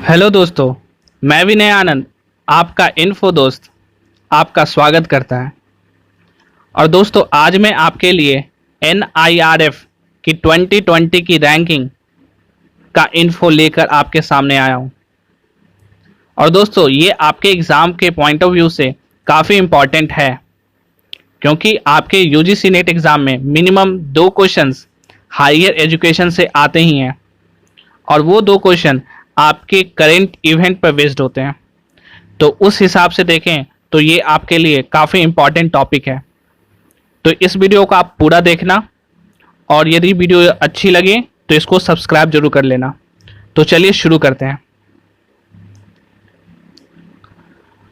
Hello दोस्तों, मैं विनय आनंद, आपका इन्फो दोस्त, आपका स्वागत करता है। और दोस्तों, आज मैं आपके लिए NIRF की 2020 की रैंकिंग का इन्फो लेकर आपके सामने आया हूँ। और दोस्तों, ये आपके एग्ज़ाम के पॉइंट ऑफ व्यू से काफ़ी इम्पॉर्टेंट है, क्योंकि आपके UGC नेट एग्ज़ाम में मिनिमम 2 क्वेश्चंस हायर एजुकेशन से आते ही हैं, और वो 2 क्वेश्चन आपके करेंट इवेंट पर बेस्ड होते हैं। तो उस हिसाब से देखें तो ये आपके लिए काफ़ी इम्पॉर्टेंट टॉपिक है। तो इस वीडियो को आप पूरा देखना, और यदि वीडियो अच्छी लगे तो इसको सब्सक्राइब जरूर कर लेना। तो चलिए शुरू करते हैं।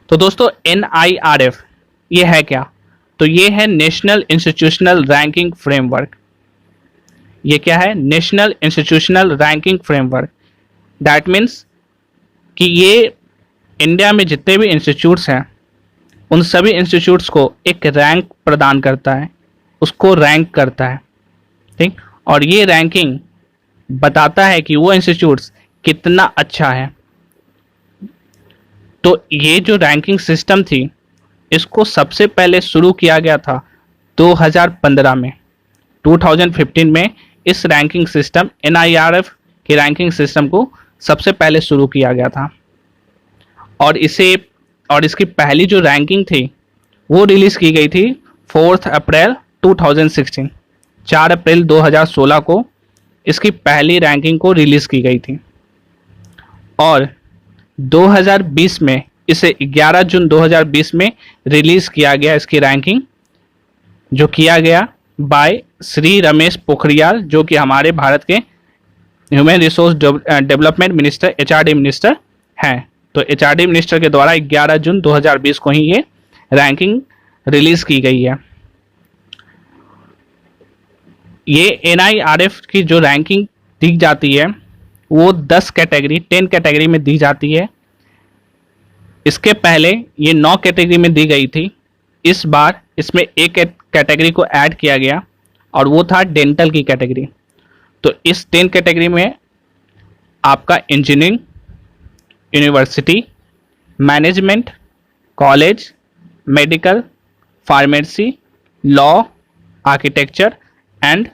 तो दोस्तों, NIRF ये है क्या? तो ये है नेशनल इंस्टीट्यूशनल रैंकिंग फ्रेमवर्क। ये क्या है? National institutional ranking framework. That means कि ये इंडिया में जितने भी इंस्टीट्यूट्स हैं उन सभी इंस्टीट्यूट्स को एक रैंक प्रदान करता है, उसको रैंक करता है, ठीक। और ये रैंकिंग बताता है कि वो इंस्टीट्यूट्स कितना अच्छा है। तो ये जो रैंकिंग सिस्टम थी, इसको सबसे पहले शुरू किया गया था 2015 में। 2015 में इस रैंकिंग सिस्टम NIRF के रैंकिंग सिस्टम को सबसे पहले शुरू किया गया था। और इसकी पहली जो रैंकिंग थी वो रिलीज़ की गई थी 4 अप्रैल 2016। 4 अप्रैल 2016 को इसकी पहली रैंकिंग को रिलीज़ की गई थी। और 2020 में इसे 11 जून 2020 में रिलीज़ किया गया। इसकी रैंकिंग जो किया गया बाय श्री रमेश पोखरियाल, जो कि हमारे भारत के human resource development minister HRD minister हैं। तो HRD मिनिस्टर के द्वारा 11 जून 2020 को ही ये रैंकिंग रिलीज की गई है। ये NIRF की जो रैंकिंग दी जाती है वो 10 कैटेगरी में दी जाती है। इसके पहले ये 9 कैटेगरी में दी गई थी। इस बार इसमें एक कैटेगरी को ऐड किया गया, और वो था डेंटल की कैटेगरी। तो इस 10 कैटेगरी में आपका engineering, university, management, college, medical, pharmacy, law, architecture and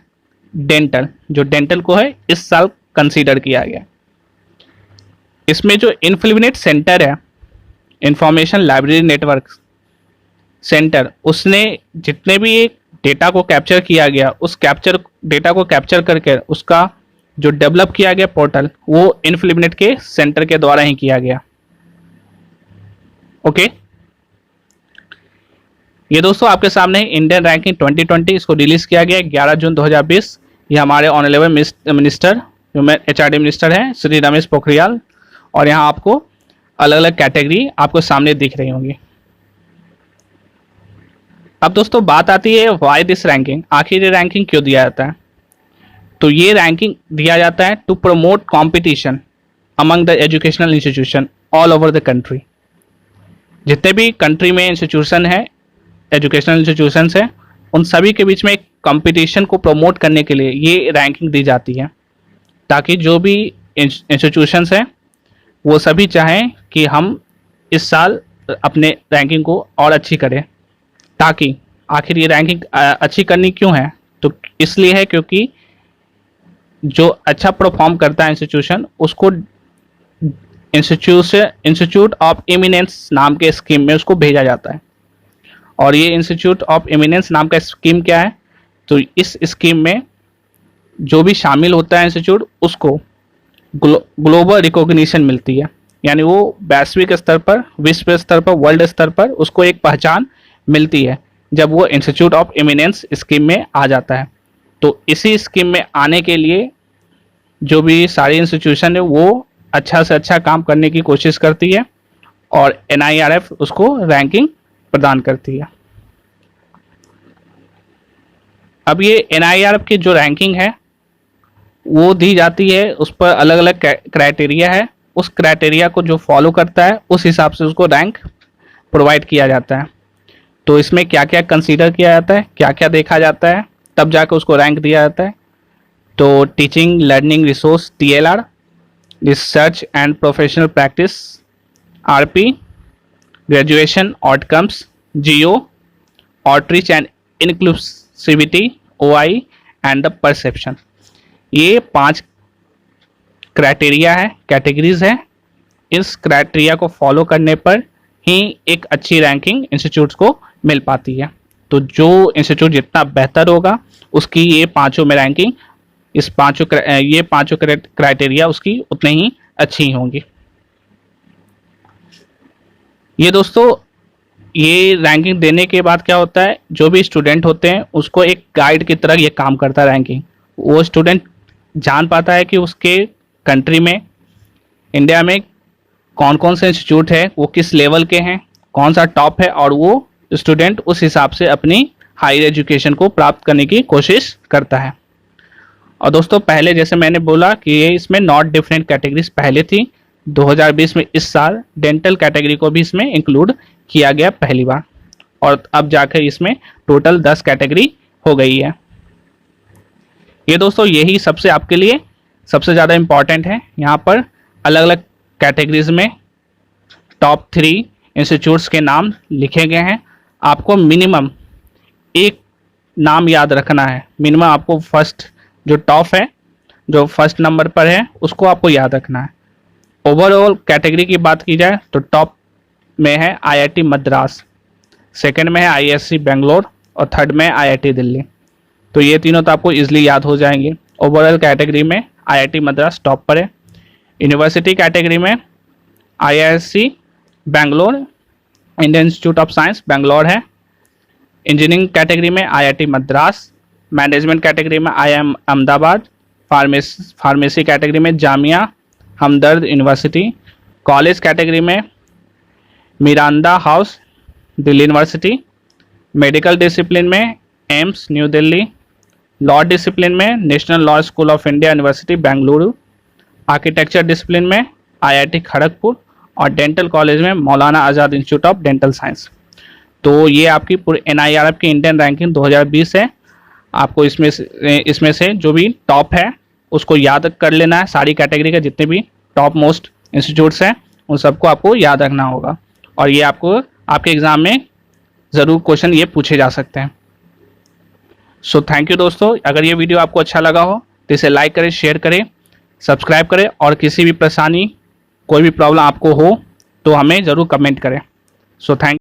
dental, जो डेंटल को है इस साल कंसीडर किया गया। इसमें जो इन्फिनिट सेंटर है, इंफॉर्मेशन लाइब्रेरी नेटवर्क सेंटर, उसने जितने भी एक डेटा को कैप्चर किया गया, उस डेटा को कैप्चर करके उसका जो डेवलप किया गया पोर्टल, वो इन्फिनिट के सेंटर के द्वारा ही किया गया। ओके, ये दोस्तों आपके सामने इंडियन रैंकिंग 2020, इसको रिलीज किया गया 11 जून 2020। ये हमारे ऑनरेबल मिनिस्टर, जो HRD मिनिस्टर हैं, श्री रमेश पोखरियाल। और यहाँ आपको अलग अलग कैटेगरी आपको सामने दिख रही होंगी। अब दोस्तों बात आती है वाई दिस रैंकिंग, आखिर ये रैंकिंग क्यों दिया जाता है? तो ये रैंकिंग दिया जाता है to promote competition among the educational institution all over the country. जितने भी कंट्री में इंस्टीट्यूशन है, एजुकेशनल इंस्टीट्यूशंस हैं, उन सभी के बीच में एक कंपटीशन को प्रमोट करने के लिए ये रैंकिंग दी जाती है, ताकि जो भी इंस्टीट्यूशंस हैं वो सभी चाहें कि हम इस साल अपने रैंकिंग को और अच्छी करें। ताकि आखिर ये रैंकिंग अच्छी करनी क्यों है? तो इसलिए है क्योंकि जो अच्छा परफॉर्म करता है इंस्टीट्यूशन, उसको इंस्टीट्यूट ऑफ एमिनेंस नाम के स्कीम में उसको भेजा जाता है। और ये इंस्टीट्यूट ऑफ एमिनेंस नाम का स्कीम क्या है? तो इस स्कीम में जो भी शामिल होता है इंस्टीट्यूट, उसको ग्लोबल रिकॉग्निशन मिलती है। यानी वो वैश्विक स्तर पर, विश्व स्तर पर, वर्ल्ड स्तर पर उसको एक पहचान मिलती है जब वो इंस्टीट्यूट ऑफ एमिनेंस स्कीम में आ जाता है। तो इसी स्कीम में आने के लिए जो भी सारी इंस्टीट्यूशन है वो अच्छा से अच्छा काम करने की कोशिश करती है, और NIRF उसको रैंकिंग प्रदान करती है। अब ये NIRF की जो रैंकिंग है वो दी जाती है, उस पर अलग अलग क्राइटेरिया है। उस क्राइटेरिया को जो फॉलो करता है उस हिसाब से उसको रैंक प्रोवाइड किया जाता है। तो इसमें क्या क्या कंसीडर किया जाता है, क्या क्या देखा जाता है, तब जाकर उसको रैंक दिया जाता है। तो teaching learning resource TLR, research and professional practice RP, graduation outcomes GO, outreach and inclusivity OI and the perception. ये 5 क्राइटेरिया है, कैटेगरीज है। इस क्राइटेरिया को फॉलो करने पर ही एक अच्छी रैंकिंग इंस्टीट्यूट्स को मिल पाती है। तो जो इंस्टीट्यूट जितना बेहतर होगा उसकी ये पांचों में रैंकिंग, ये पांचों क्राइटेरिया उसकी उतनी ही अच्छी होंगी। ये दोस्तों, ये रैंकिंग देने के बाद क्या होता है, जो भी स्टूडेंट होते हैं उसको एक गाइड की तरह ये काम करता है रैंकिंग। वो स्टूडेंट जान पाता है कि उसके कंट्री में, इंडिया में कौन कौन से इंस्टीट्यूट है, वो किस लेवल के हैं, कौन सा टॉप है, और वो स्टूडेंट उस हिसाब से अपनी हायर एजुकेशन को प्राप्त करने की कोशिश करता है। और दोस्तों, पहले जैसे मैंने बोला कि ये इसमें नॉट डिफरेंट कैटेगरीज पहले थी, 2020 में इस साल डेंटल कैटेगरी को भी इसमें इंक्लूड किया गया पहली बार, और अब जाकर इसमें टोटल 10 कैटेगरी हो गई है। ये दोस्तों, यही सबसे आपके लिए सबसे ज़्यादा इम्पॉर्टेंट है। यहाँ पर अलग अलग कैटेगरीज में टॉप 3 इंस्टीट्यूट्स के नाम लिखे गए हैं। आपको मिनिमम एक नाम याद रखना है। मिनिमम आपको फर्स्ट जो टॉप है, जो फर्स्ट नंबर पर है, उसको आपको याद रखना है। ओवरऑल कैटेगरी की बात की जाए तो टॉप में है IIT मद्रास, सेकंड में है ISC बेंगलोर, और थर्ड में है IIT दिल्ली। तो ये तीनों तो आपको इजीली याद हो जाएंगे। ओवरऑल कैटेगरी में IIT मद्रास टॉप पर है। यूनिवर्सिटी कैटेगरी में IISc Bangalore, Indian Institute of Science Bangalore है। इंजीनियरिंग कैटेगरी में IIT मद्रास। मैनेजमेंट कैटेगरी में IIM अहमदाबाद। फार्मेसी कैटेगरी में Jamia Hamdard university. College category में Miranda House Delhi university. Medical discipline में AIIMS new Delhi. Law discipline में national law school of India university Bengaluru. Architecture discipline में IIT Kharagpur, और dental college में मौलाना आज़ाद इंस्टीट्यूट ऑफ डेंटल साइंस। तो ये आपकी पूरी NIRF की इंडियन रैंकिंग 2020 है। आपको इसमें से जो भी टॉप है उसको याद कर लेना है। सारी कैटेगरी के जितने भी टॉप मोस्ट इंस्टीट्यूट्स हैं उन सबको आपको याद रखना होगा, और ये आपको आपके एग्ज़ाम में ज़रूर क्वेश्चन ये पूछे जा सकते हैं। सो थैंक यू दोस्तों। अगर ये वीडियो आपको अच्छा लगा हो तो इसे लाइक करें, शेयर करें, सब्सक्राइब करें, और किसी भी परेशानी, कोई भी प्रॉब्लम आपको हो तो हमें ज़रूर कमेंट करें। So thank